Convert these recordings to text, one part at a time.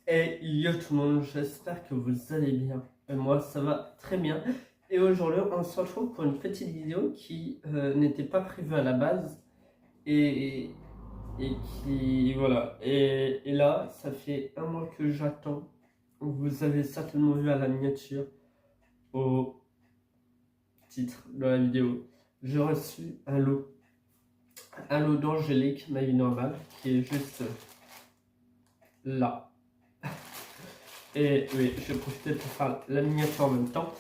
Et yo tout le monde, j'espère que vous allez bien. Et moi ça va très bien. Et aujourd'hui on se retrouve pour une petite vidéo qui n'était pas prévue à la base et, et qui voilà. Et là ça fait un mois que j'attends. Vous avez certainement vu à la miniature au titre de la vidéo. J'ai reçu un lot d'Angélique, ma vie normale, qui est juste là. Et oui, je vais profiter pour faire la miniature en même temps.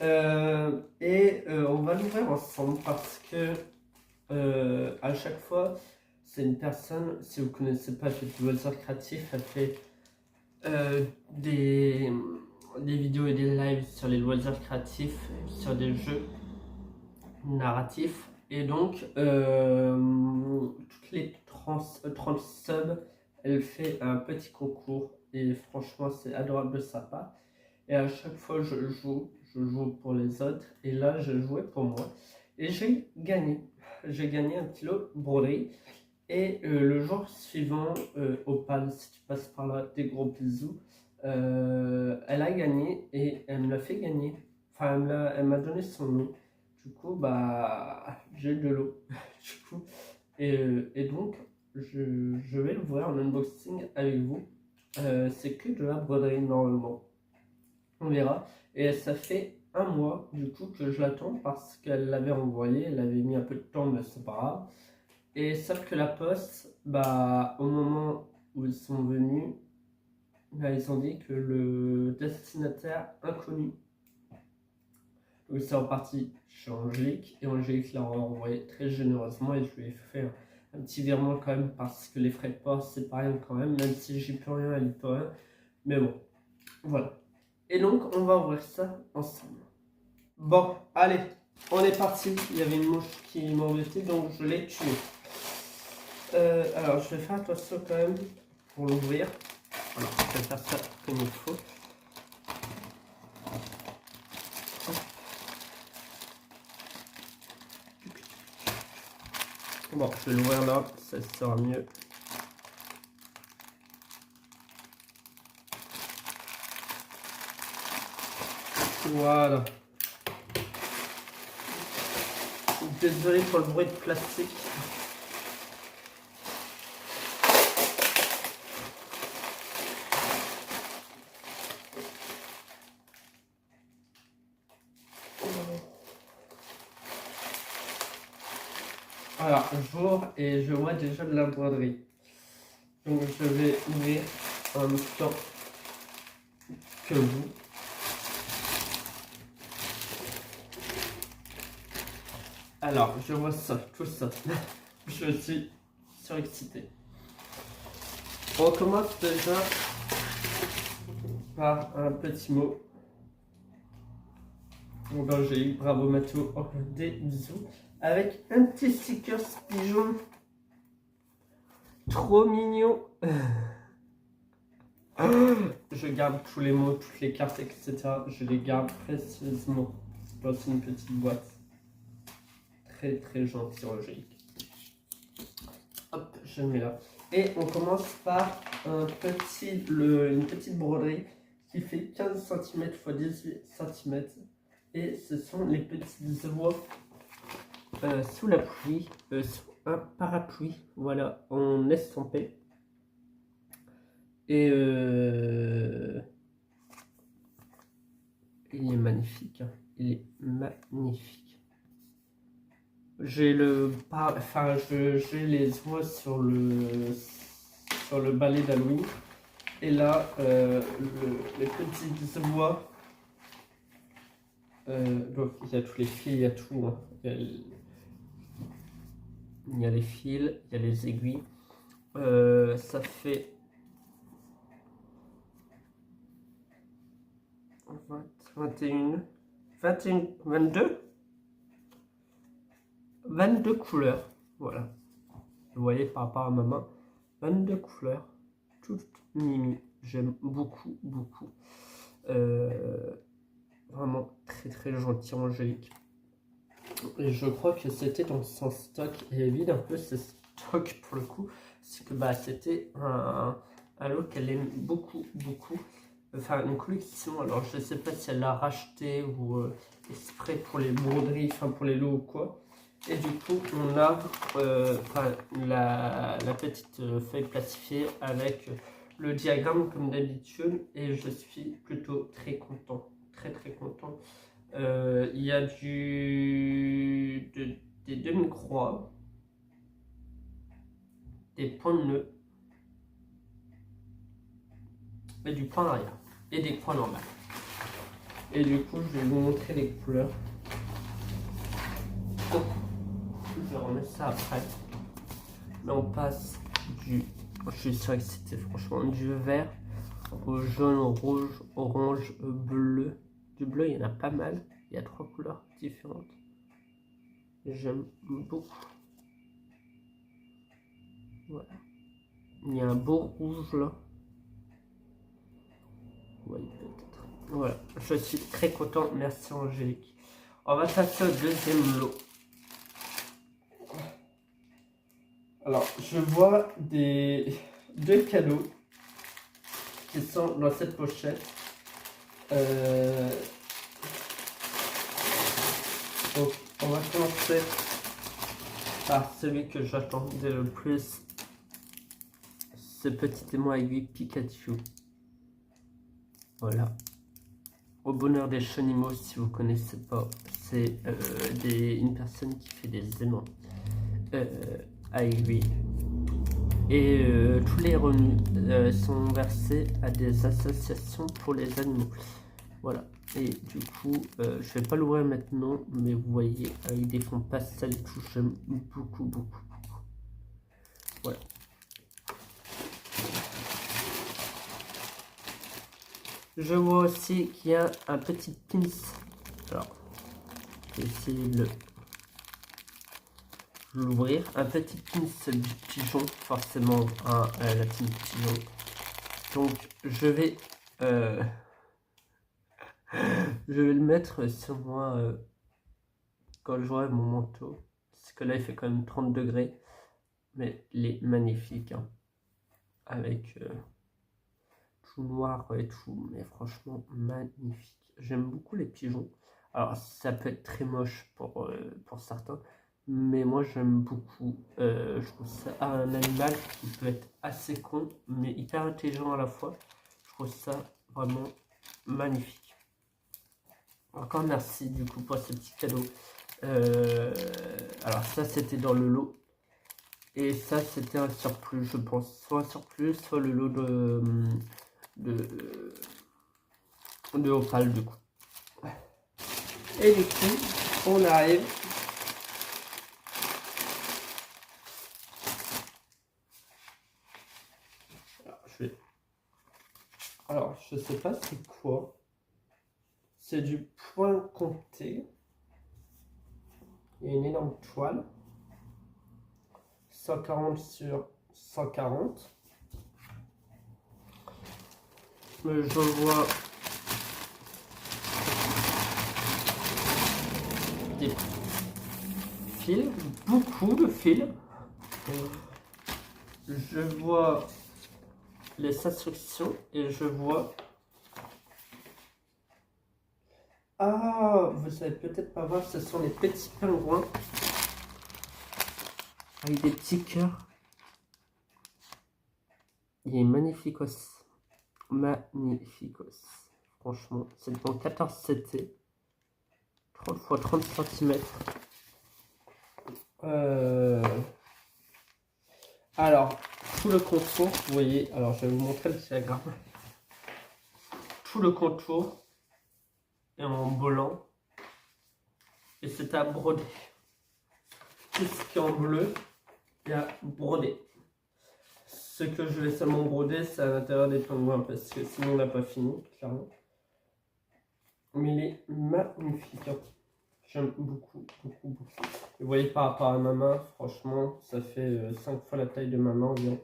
On va l'ouvrir ensemble parce que à chaque fois, c'est une personne, si vous ne connaissez pas, elle fait du loisir créatif, elle fait euh, des, des vidéos et des lives sur les loisirs créatifs, sur des jeux narratifs. Et donc, toutes les 30 subs, elle fait un petit concours. Et franchement, c'est adorable de sa part. Et à chaque fois, je joue pour les autres. Et là, je jouais pour moi. Et j'ai gagné. J'ai gagné un petit lot broderie. Et le jour suivant, Opal, si tu passes par là, des gros bisous. Elle a gagné et elle me l'a fait gagner. Enfin, elle m'a donné son nom. Du coup, bah, j'ai eu de l'eau. Du coup, et donc, je vais l'ouvrir en unboxing avec vous. C'est que de la broderie normalement. On verra. Et ça fait un mois du coup que je l'attends parce qu'elle l'avait envoyé. Elle avait mis un peu de temps, mais c'est pas grave. Et sauf que la poste, bah, au moment où ils sont venus, bah, ils ont dit que le destinataire inconnu. Donc c'est reparti chez Angélique et Angélique l'a envoyé très généreusement et je lui ai fait un petit virement quand même parce que les frais de poste c'est pas rien quand même si j'y peux rien, elle y peut rien. Mais bon, voilà. Et donc on va ouvrir ça ensemble. Bon, allez, on est parti. Il y avait une mouche qui m'embêtait donc je l'ai tuée. Alors je vais faire attention quand même pour l'ouvrir. Alors je vais faire ça comme il faut. Bon, je vais l'ouvrir là, ça sera mieux. Voilà. Désolé pour le bruit de plastique. Voilà, j'ouvre et je vois déjà de la broderie. Donc je vais ouvrir en même temps que vous. Alors, je vois ça, tout ça. Je suis surexcité. On commence déjà par un petit mot. Donc j'ai eu bravo Mathieu, des bisous. Avec un petit sticker pigeon. Trop mignon. Je garde tous les mots, toutes les cartes, etc. Je les garde précieusement dans une petite boîte. Très très gentil, Angélique. Hop, je le mets là. Et on commence par une petite broderie qui fait 15 cm x 18 cm. Et ce sont les petites oies sous la pluie, sous un parapluie, voilà, en estampé. Et il est magnifique, hein. Il est magnifique. J'ai j'ai les oies sur le balai d'Halloween. Et là, les petites oies. Donc il y a tous les fils, il y a tout. Hein. Il y a les fils, il y a les aiguilles. Ça fait 21, 22 couleurs. Voilà. Vous voyez par rapport à ma main, 22 couleurs, toutes mimi. J'aime beaucoup, beaucoup. Vraiment très très gentil, Angélique. Et je crois que c'était dans son stock. Et vide un peu ce stock pour le coup. C'est que bah, c'était un lot qu'elle aime beaucoup, beaucoup. Enfin, une collection. Alors, je sais pas si elle l'a racheté ou exprès pour les broderies, enfin pour les lots ou quoi. Et du coup, on a la petite feuille plastifiée avec le diagramme comme d'habitude. Et je suis plutôt très content. Très, très content. Il y a des demi-croix, des points de nœud et du point arrière et des points normaux. Et du coup, je vais vous montrer les couleurs. Oh, je remets ça après. Mais on passe du, je suis surexcité franchement, du vert au jaune, au rouge, orange, bleu. Du bleu, il y en a pas mal. Il y a 3 couleurs différentes. J'aime beaucoup. Voilà. Il y a un beau rouge là. Ouais, peut-être. Voilà, je suis très content. Merci Angélique. On va passer au deuxième lot. Alors, je vois deux cadeaux qui sont dans cette pochette. Donc, on va commencer par celui que j'attendais le plus. Ce petit témoin aiguille Pikachu. Voilà. Au bonheur des chenimaux, si vous ne connaissez pas, c'est une personne qui fait des aimants à aiguille. Et tous les revenus sont versés à des associations pour les animaux. Voilà. Et du coup, je vais pas l'ouvrir maintenant, mais vous voyez, avec des fonds pastel et tout, j'aime beaucoup, beaucoup, beaucoup. Voilà. Je vois aussi qu'il y a un petit pins. Alors, je vais essayer de l'ouvrir. Un petit pins du pigeon, forcément la team pigeon. Donc, je vais le mettre sur moi quand j'aurai mon manteau. Parce que là, il fait quand même 30 degrés. Mais il est magnifique. Hein. Avec tout noir et tout. Mais franchement, magnifique. J'aime beaucoup les pigeons. Alors, ça peut être très moche pour certains. Mais moi, j'aime beaucoup. Je trouve ça un animal qui peut être assez con, mais hyper intelligent à la fois. Je trouve ça vraiment magnifique. Encore merci du coup pour ce petit cadeau. Alors ça c'était dans le lot. Et ça c'était un surplus je pense. Soit un surplus, soit le lot de Opal du coup. Et du coup on arrive. Alors je sais pas c'est quoi. C'est du point compté. Il y a une énorme toile. 140 sur 140. Je vois des fils, beaucoup de fils. Je vois les instructions et je vois... Ah, vous savez peut-être pas voir, ce sont les petits pingouins avec des petits cœurs. Il est magnificos. Magnificos. Franchement, c'est le temps 14 CT. 30 x 30 cm. Alors, tout le contour, vous voyez, alors je vais vous montrer le diagramme. Tout le contour est en blanc et c'est à broder. Tout ce qui est en bleu est à broder. Ce que je vais seulement broder, c'est à l'intérieur des pingouins parce que sinon on n'a pas fini, clairement. Mais il est magnifique. Hein. J'aime beaucoup, beaucoup, beaucoup. Et vous voyez par rapport à ma main, franchement, ça fait 5 fois la taille de ma main environ.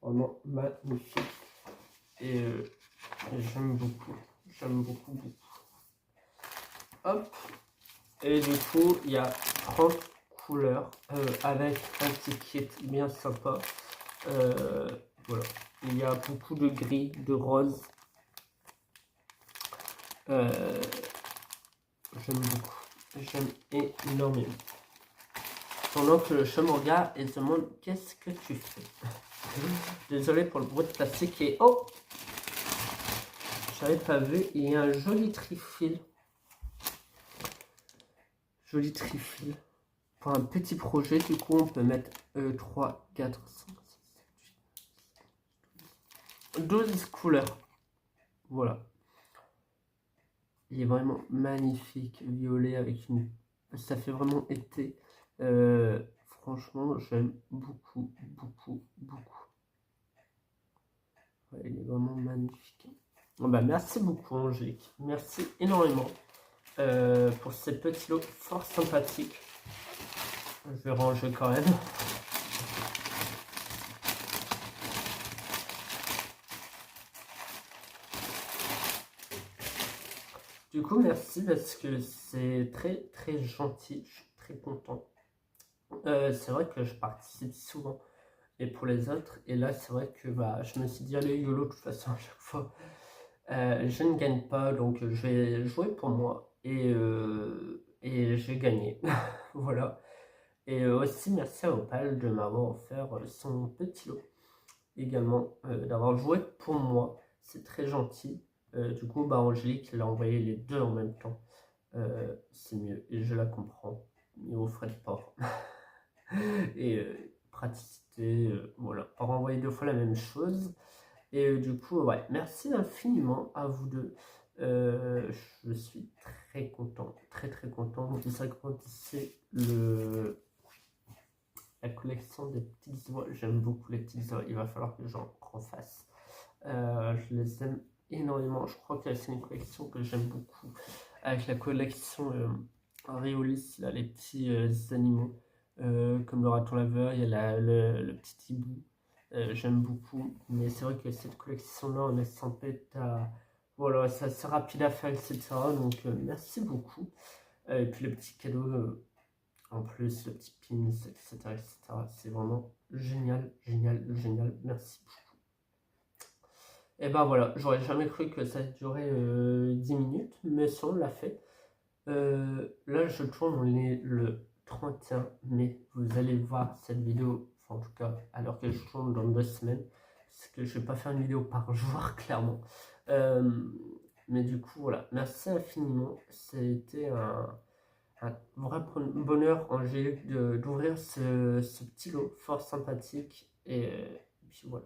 Vraiment magnifique. Et j'aime beaucoup. J'aime beaucoup, beaucoup. Hop. Et du coup, il y a 30 couleurs avec un petit kit bien sympa. Voilà. Il y a beaucoup de gris, de rose. J'aime beaucoup. J'aime énormément. Pendant que le chat me regarde et se demande qu'est-ce que tu fais. Désolé pour le bruit de plastique et oh, j'avais pas vu, il y a un joli trifil. Joli trifil. Pour un petit projet, du coup on peut mettre 3, 4, 5, 6, 7, 8, 12 couleurs. Voilà. Il est vraiment magnifique, violet avec une... Ça fait vraiment été. Franchement, j'aime beaucoup, beaucoup, beaucoup. Ouais, il est vraiment magnifique. Bon, bah, merci beaucoup Angélique. Merci énormément pour ces petits lots fort sympathiques. Je vais ranger quand même. Du coup, merci parce que c'est très très gentil. Je suis très content. C'est vrai que je participe souvent et pour les autres. Et là, c'est vrai que bah, je me suis dit, allez, YOLO, de toute façon, à chaque fois. Je ne gagne pas, donc je vais jouer pour moi. Et j'ai gagné. Voilà. Et aussi, merci à Opal de m'avoir offert son petit lot. Également, d'avoir joué pour moi. C'est très gentil. Du coup, bah, Angélique l'a envoyé les deux en même temps. C'est mieux et je la comprends. Niveau frais de port. Et praticité, voilà. Pas renvoyer deux fois la même chose. Et du coup, ouais, merci infiniment à vous deux. Je suis très content, très très content. Vous agrandissez la collection des petites oies. J'aime beaucoup les petites oies. Il va falloir que j'en refasse. Je les aime énormément. Je crois que c'est une collection que j'aime beaucoup. Avec la collection Réolis, là, les petits animaux. Comme le raton laveur, il y a le petit hibou. J'aime beaucoup. Mais c'est vrai que cette collection-là, on est sans pète à... Voilà, c'est assez rapide à faire, etc. Donc, merci beaucoup. Et puis, le petit cadeau, en plus, le petit pins, etc. etc. C'est vraiment génial, génial, génial. Merci beaucoup. Et ben voilà, j'aurais jamais cru que ça durait 10 minutes, mais ça on l'a fait. Là je tourne, on est le 31 mai. Vous allez voir cette vidéo, enfin, en tout cas alors que je tourne dans 2 semaines, parce que je vais pas faire une vidéo par jour clairement. Mais du coup voilà, merci infiniment. C'était un vrai bonheur Angélique d'ouvrir ce petit lot fort sympathique. Et puis voilà.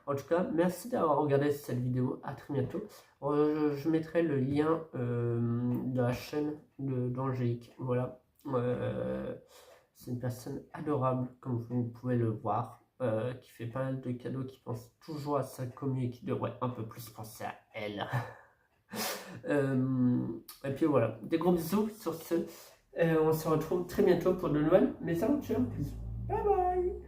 En tout cas, merci d'avoir regardé cette vidéo. À très bientôt. Je mettrai le lien de la chaîne d'Angélique. Voilà. C'est une personne adorable, comme vous pouvez le voir, qui fait pas mal de cadeaux, qui pense toujours à sa commu et qui devrait un peu plus penser à elle. Et puis voilà. Des gros bisous sur ce. On se retrouve très bientôt pour de nouvelles mésaventures. Bye bye.